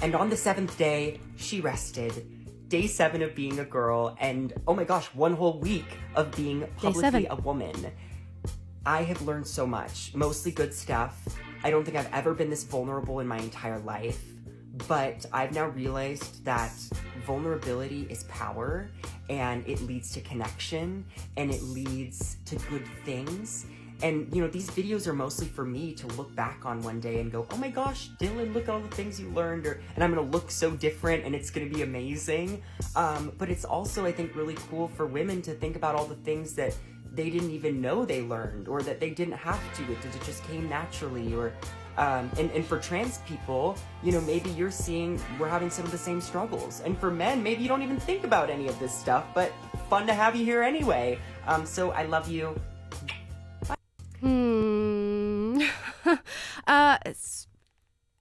And on the 7th day, she rested. Day 7 of being a girl, and oh my gosh, 1 whole week of being publicly a woman. I have learned so much, mostly good stuff. I don't think I've ever been this vulnerable in my entire life, but I've now realized that vulnerability is power, and it leads to connection, and it leads to good things. And, you know, these videos are mostly for me to look back on one day and go, oh my gosh, Dylan, look at all the things you learned, and I'm gonna look so different and it's gonna be amazing. But it's also, I think, really cool for women to think about all the things that they didn't even know they learned, or that they didn't have to, it just came naturally, or and for trans people, you know, maybe you're seeing we're having some of the same struggles. And for men, maybe you don't even think about any of this stuff, but fun to have you here anyway. So I love you.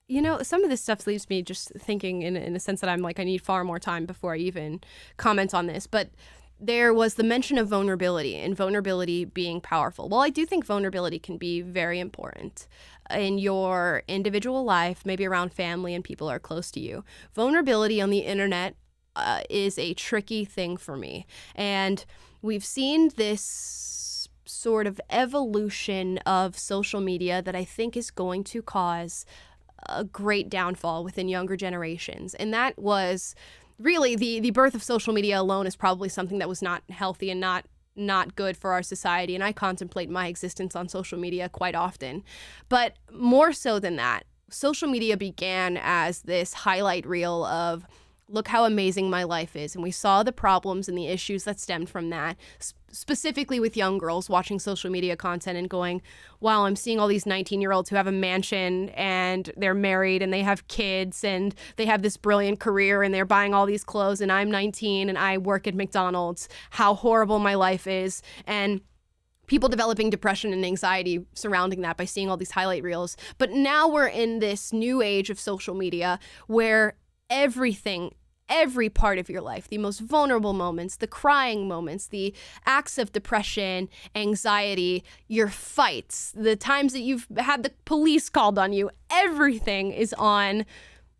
You know, some of this stuff leaves me just thinking in a sense that I'm like, I need far more time before I even comment on this. But there was the mention of vulnerability and vulnerability being powerful. Well, I do think vulnerability can be very important in your individual life, maybe around family and people who are close to you. Vulnerability on the internet is a tricky thing for me. And we've seen this sort of evolution of social media that I think is going to cause a great downfall within younger generations. And that was really the birth of social media alone is probably something that was not healthy and not good for our society. And I contemplate my existence on social media quite often. But more so than that, social media began as this highlight reel of look how amazing my life is. And we saw the problems and the issues that stemmed from that, specifically with young girls watching social media content and going, wow, I'm seeing all these 19-year-olds who have a mansion and they're married and they have kids and they have this brilliant career and they're buying all these clothes and I'm 19 and I work at McDonald's, how horrible my life is. And people developing depression and anxiety surrounding that by seeing all these highlight reels. But now we're in this new age of social media where everything, every part of your life, the most vulnerable moments, the crying moments, the acts of depression, anxiety, your fights, the times that you've had the police called on you, everything is on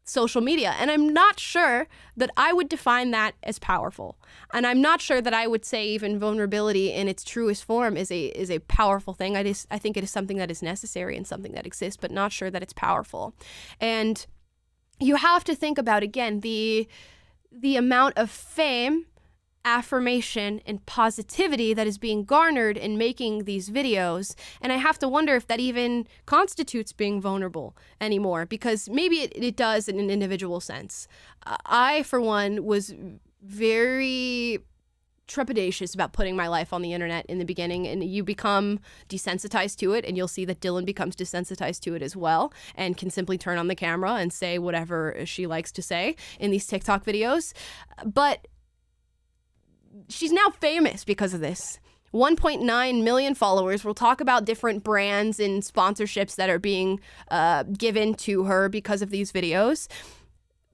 social media. And I'm not sure that I would define that as powerful. And I'm not sure that I would say even vulnerability in its truest form is a powerful thing. I think it is something that is necessary and something that exists, but not sure that it's powerful. And you have to think about, again, the amount of fame, affirmation, and positivity that is being garnered in making these videos. And I have to wonder if that even constitutes being vulnerable anymore, because maybe it does in an individual sense. I, for one, was very trepidatious about putting my life on the internet in the beginning, and you become desensitized to it, and you'll see that Dylan becomes desensitized to it as well and can simply turn on the camera and say whatever she likes to say in these TikTok videos. But she's now famous because of this. 1.9 million followers. We'll talk about different brands and sponsorships that are being given to her because of these videos.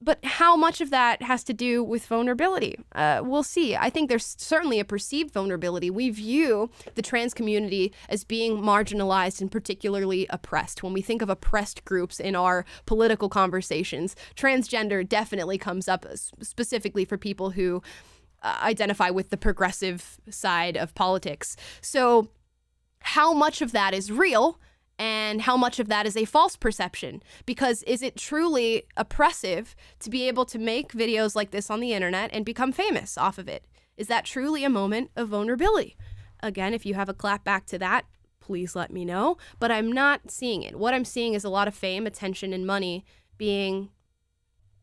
But how much of that has to do with vulnerability? We'll see. I think there's certainly a perceived vulnerability. We view the trans community as being marginalized and particularly oppressed. When we think of oppressed groups in our political conversations, transgender definitely comes up specifically for people who identify with the progressive side of politics. So how much of that is real? And how much of that is a false perception? Because is it truly oppressive to be able to make videos like this on the internet and become famous off of it? Is that truly a moment of vulnerability? Again, if you have a clap back to that, please let me know. But I'm not seeing it. What I'm seeing is a lot of fame, attention, and money being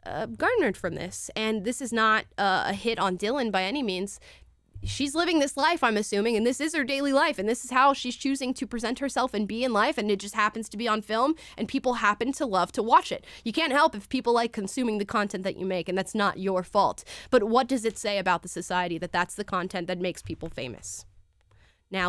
garnered from this. And this is not a hit on Dylan by any means. She's living this life, I'm assuming, and this is her daily life, and this is how she's choosing to present herself and be in life, and it just happens to be on film, and people happen to love to watch it. You can't help if people like consuming the content that you make, and that's not your fault. But what does it say about the society that that's the content that makes people famous?